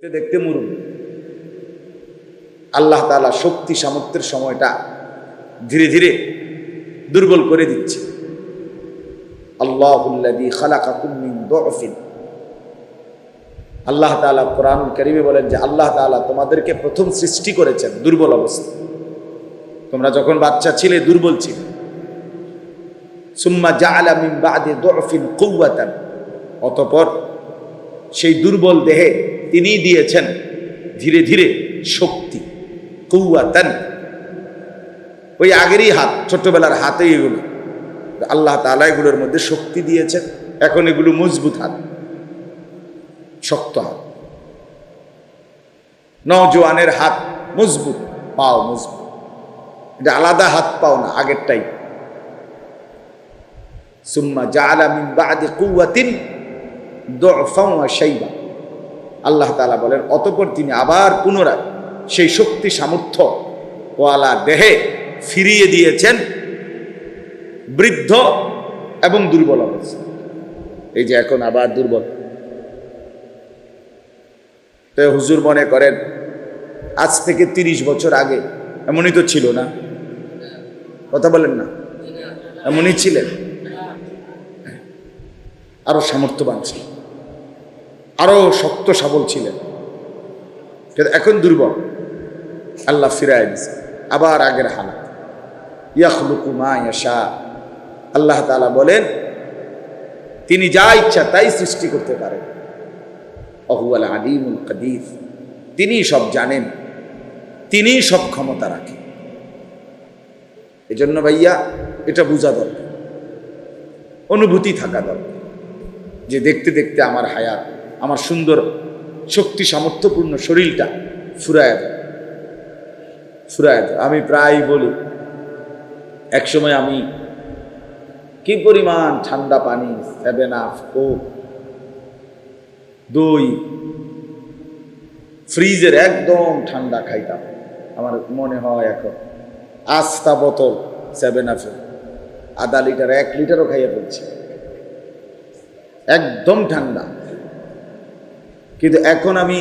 দেখতে মরুন। আল্লাহ তাআলা শক্তি সামর্থ্যের সময়টা ধীরে ধীরে দুর্বল করে দিচ্ছে। আল্লাহুল্লাযী খালাকাকুম মিন দুআফিন, আল্লাহ তাআলা কোরআনুল কারীমে বলেন যে আল্লাহ তাআলা তোমাদেরকে প্রথম সৃষ্টি করেছেন দুর্বল অবস্থা। তোমরা যখন বাচ্চা ছিলে দুর্বল ছিলে। সুম্মা জাআলা মিন বা'দি দুআফিন কুওয়াতান, অতঃপর সেই দুর্বল দেহে তিনি দিয়েছেন ধীরে ধীরে শক্তি। কুওয়াতান, ওই আগেরই হাত, ছোট্টবেলার হাতে এগুলো আল্লাহ তাআলা এগুলোর মধ্যে শক্তি দিয়েছেন। এখন এগুলো মজবুত হাত, শক্ত হাত। নওজোয়ানের হাত মজবুত, পাও মজবুত। এটা আলাদা হাত পাও না, আগেরটাই। সুম্মা জাআলা মিন বা'দি কুওয়াতিন দুআফান ওয়া শাইবা, আল্লাহ তাআলা বলেন অতঃপর তিনি আবার পুনরায় সেই শক্তি সামর্থ্য ওয়ালা দেহে ফিরিয়ে দিয়েছেন বৃদ্ধ এবং দুর্বল অবস্থা। এই যে এখন আবার দুর্বল। তো হুজুর মনে করেন আজ থেকে 30 বছর আগে এমনই তো ছিল না? কথা বলেন না, এমনই ছিলেন? আরো সামর্থ্যবান ছিলেন, আরো শক্ত সবল ছিলেন, কিন্তু এখন দুর্বল। আল্লাহ ফিরায় দিয়েছে আবার আগের হালাত। ইয়াখলুকু মা ইয়াশা, আল্লাহ তাআলা বলেন তিনি যা ইচ্ছা তাই সৃষ্টি করতে পারেন। ওয়াহুয়াল আলিমুল কাদির, তিনি সব জানেন, তিনি সব ক্ষমতা রাখেন। এজন্য ভাইয়া এটা বোঝা দরকার, অনুভূতি থাকা দরকার যে দেখতে দেখতে আমার হায়াত, আমার সুন্দর শক্তি সামর্থ্যপূর্ণ শরীরটা ফুরায় দেয়। আমি প্রায় বলি, একসময় আমি কি পরিমাণ ঠান্ডা পানি, 7 আপ, কোক, দই, ফ্রিজের একদম ঠান্ডা খাইতাম। আমার মনে হয় এখন আস্তা বোতল 7 আপের আধা লিটার 1 লিটারও খাইয়ে ফেলছি, একদম ঠান্ডা। কিন্তু এখন আমি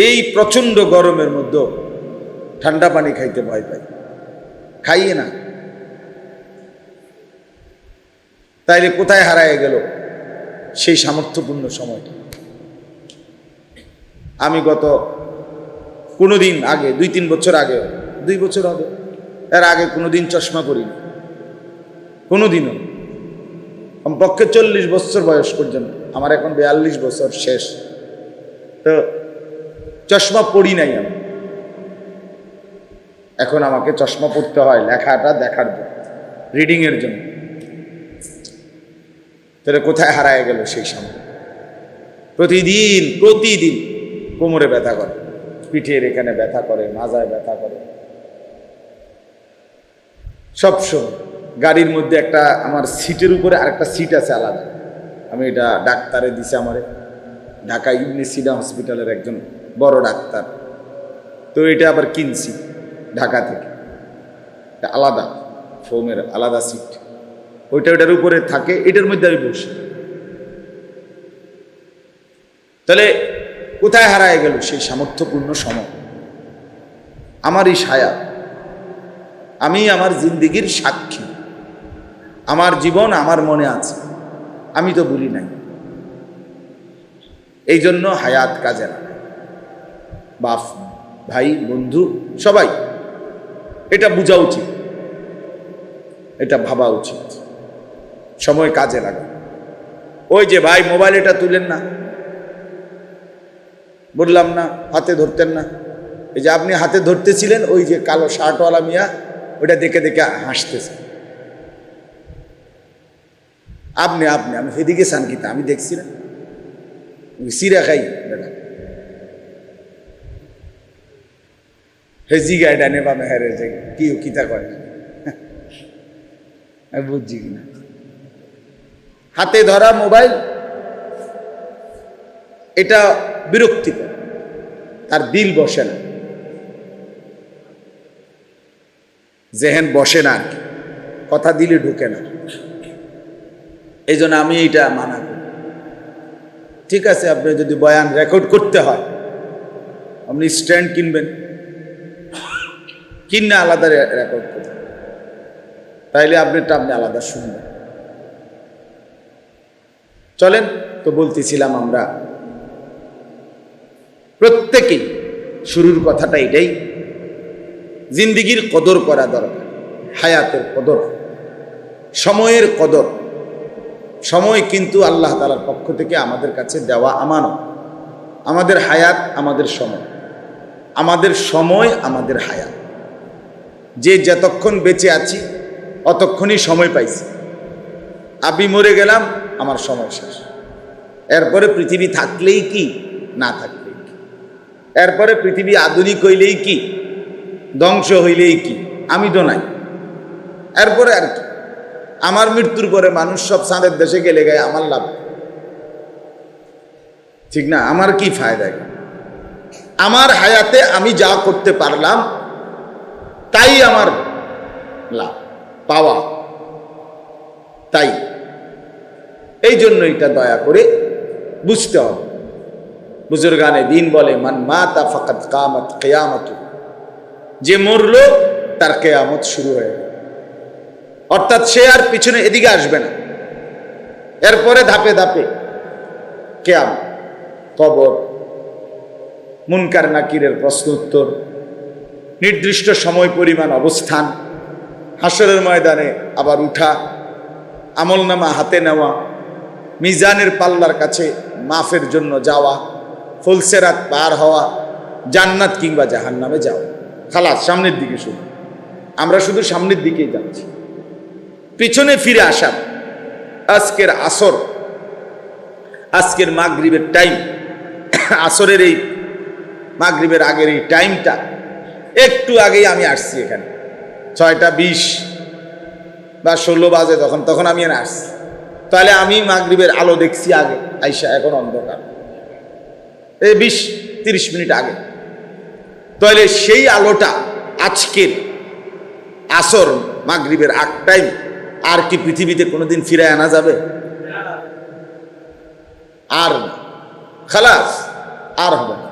এই প্রচন্ড গরমের মধ্যে ঠান্ডা পানি খাইতে ভয় পাই, খাইয়ে না। তাইলে কোথায় হারায় গেল সেই সামর্থ্যপূর্ণ সময়টা? আমি গত কোনোদিন আগে, 2-3 বছর আগে, 2 বছর হবে, এর আগে কোনোদিন চশমা পরিনি, কোনোদিনও। কমপক্ষে 40 বছর বয়স পর্যন্ত, আমার এখন 42 বছর শেষ, তো চশমা পড়ি নাই আমি। এখন আমাকে চশমা পড়তে হয় লেখাটা দেখার জন্য, রিডিং এর জন্য। তাহলে কোথায় হারায় গেল সেই সময়? প্রতিদিন কোমরে ব্যথা করে, পিঠের এখানে ব্যথা করে, মাজায় ব্যথা করে, সব সময়। গাড়ির মধ্যে একটা, আমার সিটের উপরে আরেকটা সিট আছে আলাদা, আমি এটা ডাক্তারে দিছে আমারে, ঢাকা ইবনে সিনা হসপিটালের একজন বড় ডাক্তার। তো এটা আবার কিনছি ঢাকা থেকে, আলাদা ফোমের আলাদা সিট, ওইটার উপরে থাকে, এটার মধ্যে আমি বসি। তাহলে কোথায় হারায় গেল সেই সামর্থ্যপূর্ণ সময়? আমারই ছায়া, আমি আমার জিন্দেগির সাক্ষী, আমার জীবন আমার মনে আছে, আমি তো ভুলি নাই। এই জন্য হায়াত কাজে লাগে। বাপ, ভাই, বন্ধু সবাই এটা বোঝা উচিত, এটা ভাবা উচিত, সময় কাজে লাগে। ওই যে ভাই মোবাইল এটা তুলেন না, বললাম না হাতে ধরতেন না? এই যে আপনি হাতে ধরতেছিলেন, ওই যে কালো শার্টওয়ালা মিয়া ওইটা দেখে দেখে হাসতেছে। আপনি আমি সেদিকে চান কিতা? আমি দেখছি না, সিরা খাই বেটা হেজি গাইডা নেবা মেহেরে যে কি কিতা করে আমি বুঝছি কিনা। হাতে ধরা মোবাইল এটা বিরক্তিকর, তার দিল বসে না, জেহেন বসে না, আর কি কথা দিলে ঢুকে না। এই জন্য আমি এইটা মানা করি। ঠিক আছে, আপনি যদি বয়ান রেকর্ড করতে হয় আপনি স্ট্যান্ড কিনবেন, কিনে আলাদা রেকর্ড করবেন, তাইলে আপনারটা আপনি আলাদা শুনবেন। চলেন তো, বলতেছিলাম আমরা প্রত্যেকেই শুরুর কথাটা এটাই, জিন্দিগির কদর করা দরকার, হায়াতের কদর, সময়ের কদর। সময় কিন্তু আল্লাহ তাআলার পক্ষ থেকে আমাদের কাছে দেওয়া আমানত। আমাদের হায়াত আমাদের সময়, আমাদের সময় আমাদের হায়াত। যে যতক্ষণ বেঁচে আছি অতক্ষণই সময় পাইছি। আমি মরে গেলাম, আমার সময় শেষ। এরপরে পৃথিবী থাকলেই কি, না থাকলেই কি, এরপরে পৃথিবী আধুনিক হইলেই কি, ধ্বংস হইলেই কি, আমি তো নাই। এরপরে আর কি, আমার মৃত্যুর পরে মানুষ সব চাঁদের দেশে গেলে গায়ে আমার লাভ, ঠিক না? আমার কি ফায়দা? আমার হায়াতে আমি যা করতে পারলাম তাই আমার লাভ পাওয়া। তাই এই জন্য এটা দয়া করে বুঝতে হবে। বুজুর্গানে দিন বলে, মান মাতা ফাকাত কামাত কিয়ামাতু, যে মরল তার কিয়ামত শুরু হয়ে গেল। অর্থাৎ সে আর পিছনে এদিকে আসবে না। এরপরে ধাপে ধাপে কিয়ামত, কবর, মুনকার নাকিরের প্রশ্ন উত্তর, নির্দিষ্ট সময় পরিমাণ অবস্থান, হাসরের ময়দানে আবার উঠা, আমলনামা হাতে নেওয়া, মিজানের পাল্লার কাছে মাফের জন্য যাওয়া, ফুলসেরাত পার হওয়া, জান্নাত কিংবা জাহান্নামে যাওয়া। খালাস, সামনের দিকে শুধু, আমরা শুধু সামনের দিকেই যাচ্ছি, পিছনে ফিরে আসা। আজকের আসর, আজকের মাগরিবের টাইম, আসরের এই মাগরিবের আগের এই টাইমটা, একটু আগেই আমি আসছি এখানে, 6টা 20 বা 16 বাজে তখন আমি এখানে আসছি। তাহলে আমি মাগরিবের আলো দেখছি আগে আইসা, এখন অন্ধকার, এই 20-30 মিনিট আগে। তাহলে সেই আলোটা আজকের আসর মাগরিবের আগ টাইম আর কি পৃথিবীতে কোনোদিন ফিরে আনা যাবে? আর খালাস, আর হবে না।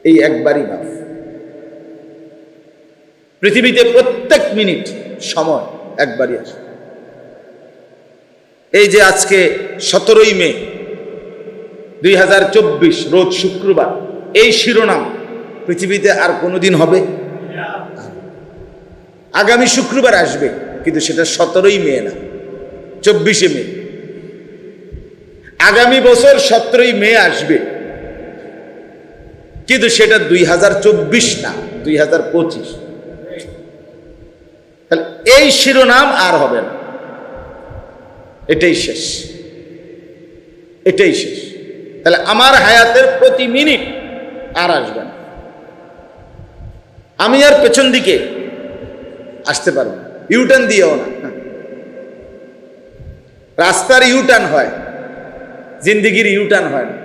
এই একবারই ভাব। পৃথিবীতে প্রত্যেক মিনিট সময় একবারই আসে। এই যে আজকে 17ই মে 2024, রোজ শুক্রবার, এই শিরোনাম পৃথিবীতে আর কোনোদিন হবে? আগামী শুক্রবার আসবে, কিন্তু সেটা 17ই মে না, 24শে মে। আগামী বছর 17ই মে আসবে, কিন্তু সেটা 2024 না, 2025। তাহলে এই শিরোনাম আর হবে না, এটাই শেষ, এটাই শেষ। তাহলে আমার হায়াতের প্রতি মিনিট আর আসবে না। আমি আর পেছন দিকে আসতে পারবো না, ইউটার্ন দিয়েও না। রাস্তার ইউটার্ন হয়, জিন্দিগির ইউটার্ন হয় না।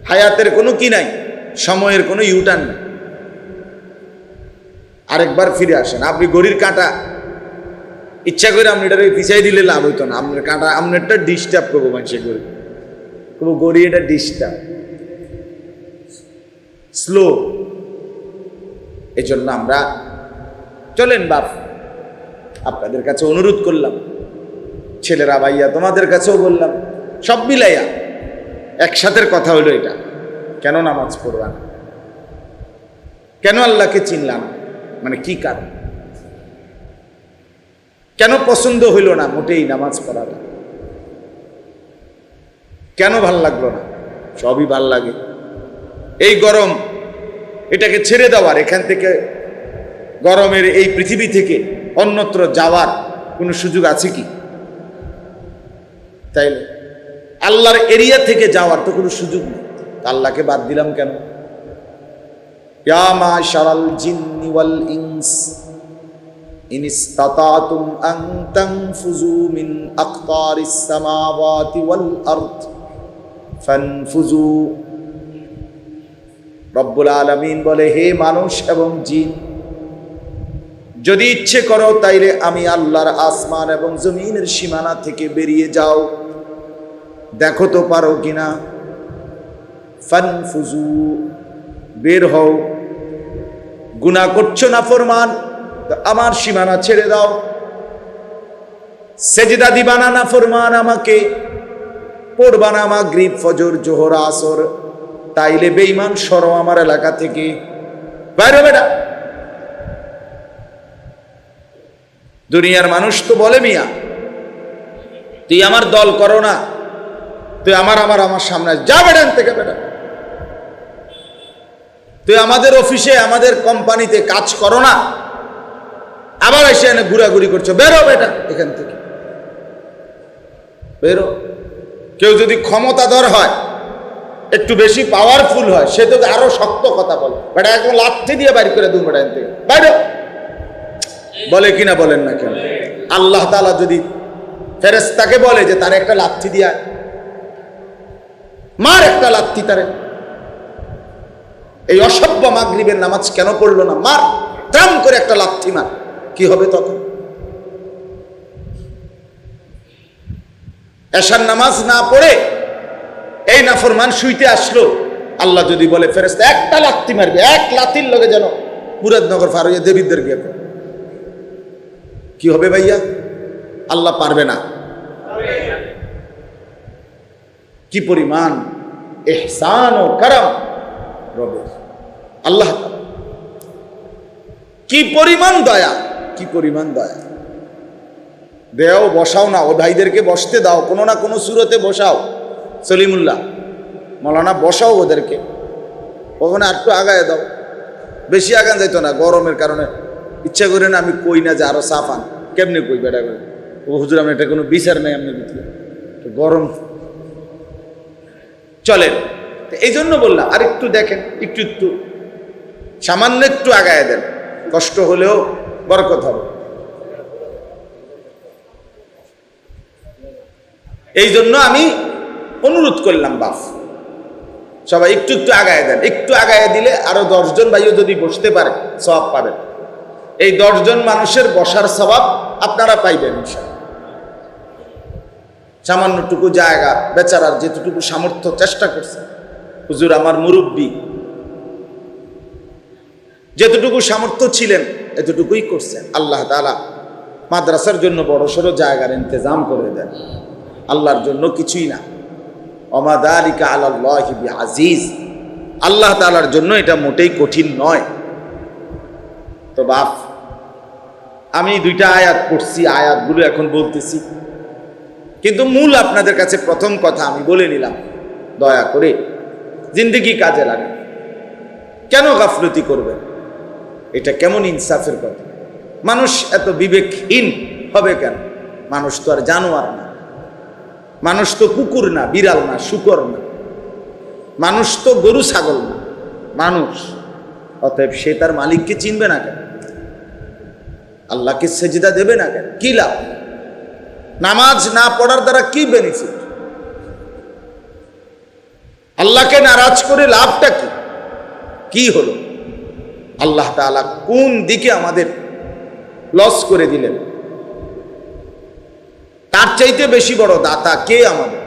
হায়াতের কোনো কি নাই, সময়ের কোনো ইউটার্ন নেই। আরেকবার ফিরে আসেন। আপনি ঘড়ির কাঁটা ইচ্ছা করে আপনি এটাকে পিছাই দিলে লাভ হইতো না। আপনার কাঁটা, আপনারটা ডিস্টার্ব করবো মানুষের ঘড়ি, করবো ঘড়ি এটা ডিস্টার্ব, স্লো। এই জন্য আমরা চলেন বাপ, আপনাদের কাছে অনুরোধ করলাম, ছেলেরা, ভাইয়া, তোমাদের কাছেও বললাম, সব মিলাইয়া একসাথে কথা হলো এটা, কেন নামাজ পড়বা না, কেন আল্লাহকে চিনলাম, মানে কি কারণ, কেন পছন্দ হইল না মোটেই নামাজ পড়াটা, কেন ভাল লাগলো না? সবই ভাল লাগে। এই গরম, এটাকে ছেড়ে দেওয়ার, এখান থেকে গরমের এই পৃথিবী থেকে অন্যত্র যাওয়ার কোনো সুযোগ আছে কি? তাইলে আল্লাহর এরিয়া থেকে যাওয়ার তো কোনো সুযোগ নেই। আল্লাহকে বাদ দিলাম কেন? ইয়া মাশারাল জিন্নি ওয়াল ইনস ইন ইসতাতাতুম আন তানফুযু মিন আকতারিস সামাওয়াতি ওয়াল আরদ ফানফুযু। রব্বুল আলামিন বলে, হে মানুষ এবং জিন, যদি ইচ্ছে করো তাইলে আমি আল্লাহর আসমান এবং জমিনের সীমানা থেকে বেরিয়ে যাও, দেখো তো পারো কিনা। ফানফুজু, বের হও। গুনাহ করছো না ফরমান, আমার সীমানা ছেড়ে দাও। সেজদা দিবা না ফরমান আমাকে, পড়বা না মাগরিব ফজর জোহর আসর, তাইলে বেঈমান সরো আমার এলাকা থেকে, বাইরে বেটা। দুনিয়ার মানুষ তো বলে মিয়া তুই আমার দল করো না, তুই আমার সামনে যা বেড়ান থেকে বেড়া, তুই আমাদের অফিসে আমাদের কোম্পানিতে কাজ করো না, আবার এসে এনে ঘুরাঘুরি করছো, বেরো বেটা এখান থেকে বেরো। কেউ যদি ক্ষমতাধর হয়, একটু বেশি পাওয়ারফুল হয়, সে তো আরো শক্ত কথা বলে, বেটা একদম লাথি দিয়ে বাইর করে দুম বেটা এখান থেকে বাইরে, বলে কিনা বলেন না কেন? আল্লাহ তাআলা যদি ফেরেশতাকে বলে যে তার একটা লাথি দিয়া মার, একটা লাথি তারে, এই অসভ্য মাগরিবের নামাজ কেন পড়লো না, মার, ত্রাম করে একটা লাথি মার, কি হবে তখন? এশার নামাজ না পড়ে এই নাফরমান শুইতে আসলো, আল্লাহ যদি বলে ফেরেশতা একটা লাথি মারবে, এক লাথির লগে যেন মুরাদনগর পার হইয়া দেবীদের গিয়ে, কি হবে ভাইয়া? আল্লাহ পারবে না। কি পরিমাণ ইহসান ও করম রবের, আল্লাহ কি পরিমাণ দয়া, কি পরিমাণ দয়া। দেও, বসাও না, ও ভাইদেরকে বসতে দাও, কোনো না কোনো সুরতে বসাও। সলিমুল্লাহ মৌলানা বসাও ওদেরকে, ওখানে আর একটু আগায় দাও, বেশি আগান যাইতো না, গরমের কারণে ইচ্ছা করে না, আমি কই না যে আরো সাফান, কেমনে কই বেটা করে, ও হুজুর আমি এটা কোনো বিচার নেই, আমি ভিতরে গরম চলেন। এই জন্য বললাম আর একটু দেখেন, একটু একটু সামান্য একটু আগায় দেন, কষ্ট হলেও বরকত হবে। এই জন্য আমি অনুরোধ করলাম, বাপ সবাই একটু একটু আগায় দেন, একটু আগায় দিলে আরো 10 জন ভাইও যদি বসতে পারে সওয়াব পাবেন। এই 10 জন মানুষের বসার সওয়াব আপনারা পাইবেন ইনশাআল্লাহ। সামান্যটুকু জায়গা, বেচারার যেটুকু সামর্থ্য চেষ্টা করছে, হুজুর আমার মুরব্বী যেতটুকু সামর্থ্য ছিলেন এতটুকুই করছেন। আল্লাহ তাআলা মাদ্রাসার জন্য বড় সড়ো জায়গার ইন্তজাম করে দেন, আল্লাহর জন্য কিছুই না। ওমা যালিকা আলাল্লাহি বিআজিজ, আল্লাহ তাআলার জন্য এটা মোটেই কঠিন নয়। তো বাপ, আমি 2টা আয়াত পড়ছি, আয়াতগুলো এখন বলতেছি, কিন্তু মূল আপনাদের কাছে প্রথম কথা আমি বলে নিলাম, দয়া করে জিন্দেগি কাজে লাগে। কেন গাফলতি করবেন? এটা কেমন ইনসাফের কথা? মানুষ এত বিবেকহীন হবে কেন? মানুষ তো আর জানোয়ার না, মানুষ তো কুকুর না, বিড়াল না, শূকর না, মানুষ তো গরু ছাগল না, মানুষ। অতএব সে তার মালিককে চিনবে না কেন? আল্লাহকে সেজদা দেবে না কেন? কি লাভ? নামাজ না পড়ার দ্বারা কি বেনিফিট? আল্লাহকে নারাজ করে লাভটা কি? কি হলো? আল্লাহ তাআলা কোন দিকে আমাদের লস করে দিলেন? তার চাইতে বেশি বড় দাতা কে আমাদের?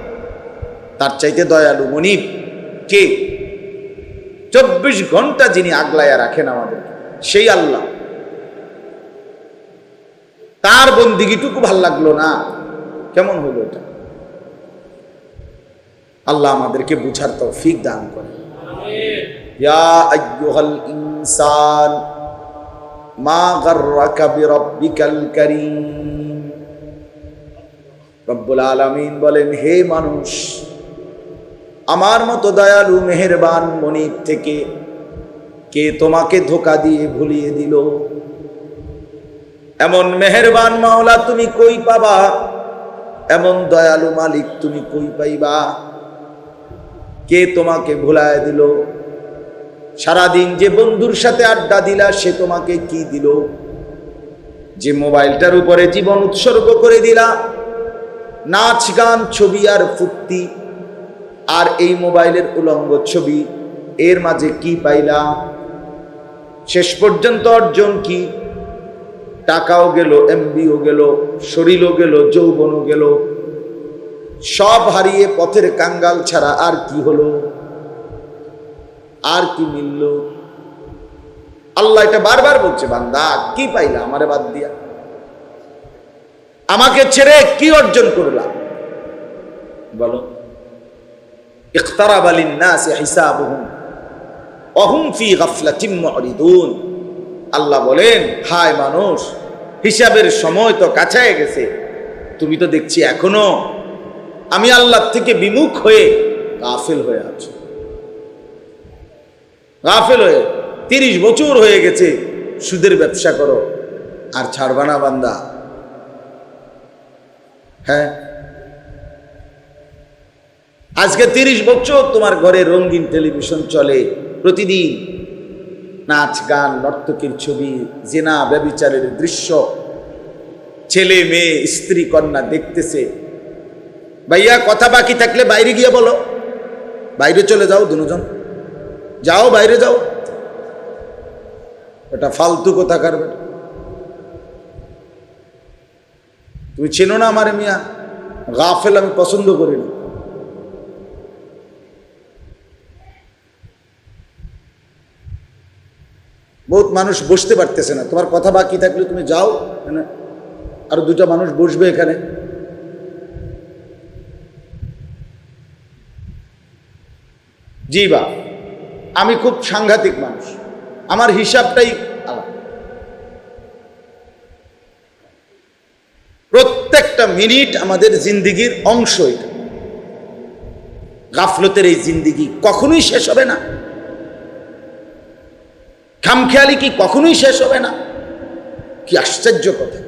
তার চাইতে দয়ালু মনিব কে? 24 ঘন্টা যিনি আগলায়া রাখেন আমাদের, সেই আল্লাহ। তার বন্দিগিটুকু ভাল লাগলো না, কেমন হলো এটা? আল্লাহ আমাদেরকে বুঝার তৌফিক দান করে। ইয়া আইয়ুহাল ইনসান মা গাররাকা বিরাব্বিকাল কারীম। রব্বুল আলামিন বলেন, হে মানুষ, আমার মতো দয়ালু মেহেরবান মনিব থেকে কে তোমাকে ধোঁকা দিয়ে ভুলিয়ে দিল? এমন মেহেরবান মাওলা তুমি কই পাবা? এমন দয়ালু মালিক তুমি কই পাইবা? কে তোমাকে ভুলায় দিল? সারাদিন যে বন্ধুর সাথে আড্ডা দিলা, সে তোমাকে কি দিল? যে মোবাইলটার উপরে জীবন উৎসর্গ করে দিলা, নাচ গান ছবি আর ফুর্তি, আর এই মোবাইলের উলঙ্গ ছবি, এর মাঝে কি পাইলা? শেষ পর্যন্ত অর্জন কি? টাকাও গেল, এমবিও গেল, শরীরও গেল, যৌবনও গেল, সব হারিয়ে পথের কাঙ্গাল ছাড়া আর কি হলো? আর কি মিলল? আল্লাহ এটা বারবার বলছে, বান্দা কি পাইলা আমারে বাদ দিয়া? আমাকে ছেড়ে কি অর্জন করলাম বলো? ইকতারাবা লিন-নাসি হিসাবুহুম ওয়া হুম ফি গাফলাতিন মুরিদুন। আল্লাহ বলেন, হায় মানুষ, হিসাবের সময় তো কাছায় গেছে, তুমি তো দেখছি এখনো আমি আল্লাহ থেকে বিমুখ হয়ে গাফিল হয়ে আছো। গাফিল হয়ে 30 বছর হয়ে গেছে সুদের ব্যবসা করো, আর ছাড়বা না বান্দা। হ্যাঁ, আজকে 30 বছর তোমার ঘরে রঙিন টেলিভিশন চলে, প্রতিদিন নাচ গান, নর্তকীর ছবি, জিনা ব্যভিচারের দৃশ্য, ছেলে মেয়ে স্ত্রী কন্যা দেখতেছে। ভাইয়া কথা বাকি থাকলে বাইরে গিয়ে বলো, বাইরে চলে যাও, দুজন যাও, বাইরে যাও। এটা ফালতু কথা করবে। তুমি চেনো না আমারে মিয়া, গাফেল আমি পছন্দ করি না। বহুত মানুষ বসতে পারতেছে না, তোমার কথা বাকি থাকলে তুমি যাও, আর 2টা মানুষ বসবে এখানে। জি বা, আমি খুব সাংঘাতিক মানুষ, আমার হিসাবটাই আলাদা। প্রত্যেকটা মিনিট আমাদের জিন্দিগির অংশ। এটা গাফলতের এই জিন্দিগি কখনোই শেষ হবে না। খামখেয়ালি কি কখনোই শেষ হবে না? কি আশ্চর্য কথা!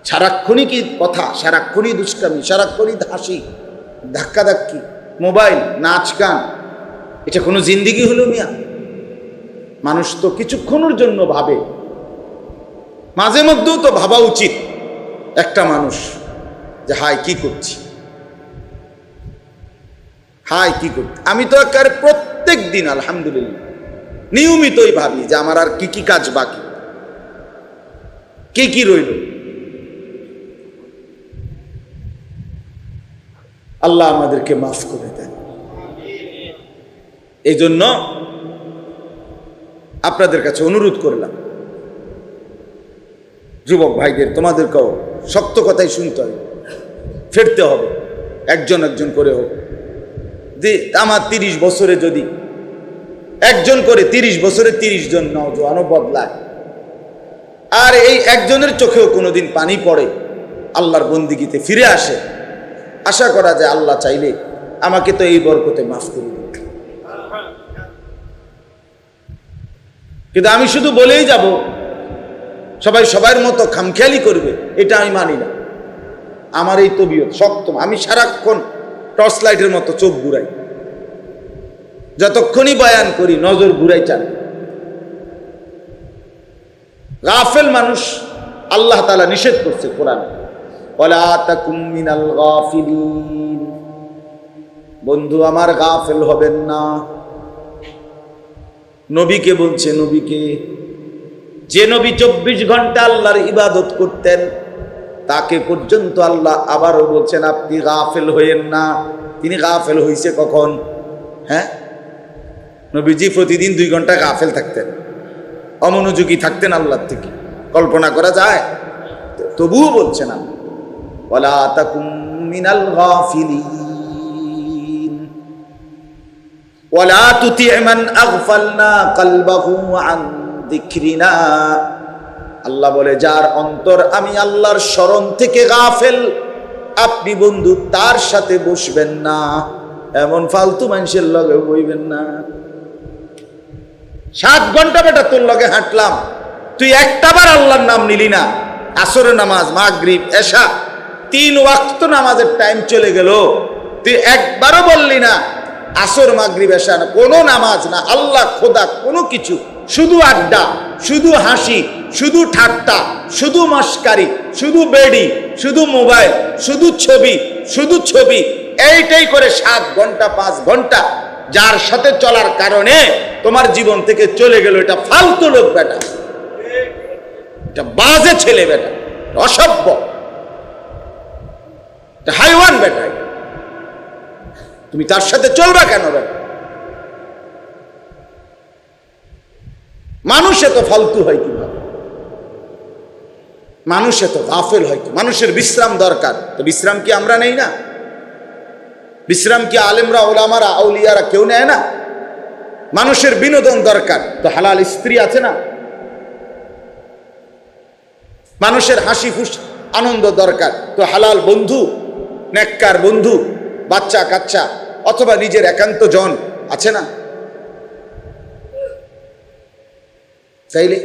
সারাক্ষণই কি কথা, সারাক্ষণই দুষ্টামি, সারাক্ষণই হাসি, ধাক্কাধাক্কি, মোবাইল, নাচ গান, এটা কোনো জিন্দিগি হলো মিয়া? মানুষ তো কিছুক্ষণের জন্য ভাবে, মাঝে মধ্যেও তো ভাবা উচিত একটা মানুষ যে হায় কি করছি, হায় কি করছি। আমি তো একেবারে প্রত্যেক দিন আলহামদুলিল্লাহ নিয়মিতই ভাবি যে আমার আর কি কি কাজ বাকি, কি কি রইল। আল্লাহ আমাদেরকে মাফ করে দেন। এই জন্য আপনাদের কাছে অনুরোধ করলাম, যুবক ভাইদের, তোমাদেরকেও শক্ত কথাই শুনতে হবে, ফিরতে হবে, একজন একজন করে হোক। যে আমার 30 বছরে যদি একজন করে 30 বছরে 30 জন নওজোয়ানও বদলায়, আর এই একজনের চোখেও কোনোদিন পানি পড়ে, আল্লাহর বন্দিগিতে ফিরে আসে, আশা করা যায় আল্লাহ চাইলে আমাকে তো এই বরকতে মাফ করে দিবে। কিন্তু আমি শুধু বলেই যাব সবাই সবার মতো খামখেয়ালি করবে, এটা আমি মানি না। আমার এই তবিয়ত শক্ত, আমি সারাক্ষণ টর্চ লাইটের মতো চোখ ঘুরাই, যতক্ষণই বয়ান করি নজর ঘুরাই চান। গাফেল মানুষ আল্লাহ তাআলা নিষেধ করছে কোরআনে, ওয়ালা তাকুম মিনাল গাফিলিন। বন্ধু আমার, গাফেল হবেন না। নবীকে বলছে, নবীকে, যে নবী 24 ঘন্টা আল্লাহর ইবাদত করতেন, তাকে পর্যন্ত আল্লাহ আবারও বলছেন আপনি গাফেল হইয়েন না। তিনি গাফেল হইছে কখন? হ্যাঁ, নবীজি প্রতিদিন 2 ঘন্টা গাফেল থাকতেন, অমনোযোগী থাকতেন আল্লাহর থেকে, কল্পনা করা যায়? তবুও বলছেন না, ওয়ালা তাকুম মিনাল গাফিলিন ওয়ালা তুতি মান আগফালনা কলবাহু আন যিকরিনা। আল্লাহ বলে, যার অন্তর আমি আল্লাহর স্মরণ থেকে গাফেল, আপনি বন্ধু তার সাথে বসবেন না, এমন ফালতু মানুষের লগে বইবেন না। 7 ঘন্টা বেটা তোর লগে হাঁটলাম, তুই একটাবার আল্লাহর নাম নিলি না। আসরের নামাজ, মাগরিব, এশা, 3 ওয়াক্ত নামাজের টাইম চলে গেল, তুই একবারও বললি না আসর, মাগরিব, এশা না, কোনো নামাজ না, আল্লাহ খোদা কোনো কিছু, শুধু আড্ডা, শুধু হাসি, শুধু ঠাট্টা, শুধু মস্কারি, শুধু বেডি, শুধু মোবাইল, শুধু ছবি, শুধু ছবি, এইটাই করে 7 ঘন্টা 5 ঘন্টা যার সাথে চলার কারণে তোমার জীবন থেকে চলে গেল, এটা ফালতু লোক বেটা, এটা বাজে ছেলে বেটা, অসভ্য, এটা হাইওয়ান বেটা, তুমি তার সাথে চলবা কেন বেটা? মানুষ এত ফালতু হয় কিভাবে? মানুষ এত গাফেল হয় কি? মানুষের বিশ্রাম দরকার, তো বিশ্রাম কি আমরা নেই না? বিশ্রাম কি আলেমরা, ওলামারা, আউলিয়ারা কেউ নেয় না? মানুষের বিনোদন দরকার, তো হালাল স্ত্রী আছে না? মানুষের হাসি খুশি আনন্দ দরকার, তো হালাল বন্ধু, নেককার বন্ধু, বাচ্চা কাচ্চা অথবা নিজের একান্ত জন আছে না? তাইলে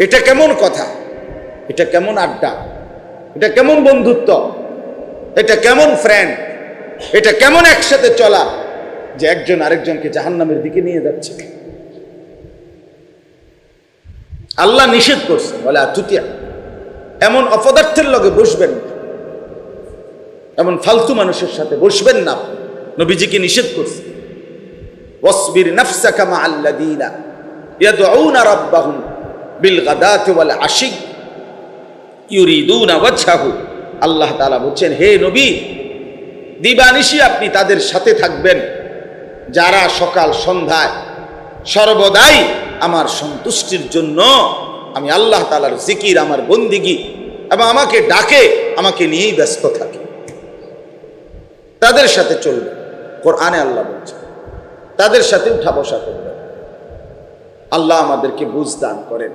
এটা কেমন কথা? এটা কেমন আড্ডা? এটা কেমন বন্ধুত্ব? এটা কেমন ফ্রেন্ড? এটা কেমন একসাথে চলা যে একজন আরেকজনকে জাহান্নামের দিকে নিয়ে যাচ্ছে? আল্লাহ নিষেধ করছে, বলে আতুতিয়া, এমন অপদার্থের লগে বসবেন না, এমন ফালতু মানুষের সাথে বসবেন না। নবীজিকে নিষেধ করছে, ওয়াসবির নাফসাকা মাআল্লাযীনা ইয়াদউনা রাব্বাহুম বিল গাদাতি ওয়াল আশি ইউরিদুনা ওয়াজহাহু। আল্লাহ তাআলা বলছেন, হে নবী, দিবানিশি আপনি তাদের সাথে থাকবেন যারা সকাল সন্ধ্যায় সর্বদাই আমার সন্তুষ্টির জন্য, আমি আল্লাহ তাআলার জিকির, আমার বন্দিগি এবং আমাকে ডাকে, আমাকে নিয়েই ব্যস্ত থাকে, তাদের সাথে চলবে। কোরআনে আল্লাহ বলছে তাদের সাথে উঠা বসা করবে। আল্লাহ আমাদেরকে বুঝ দান করেন।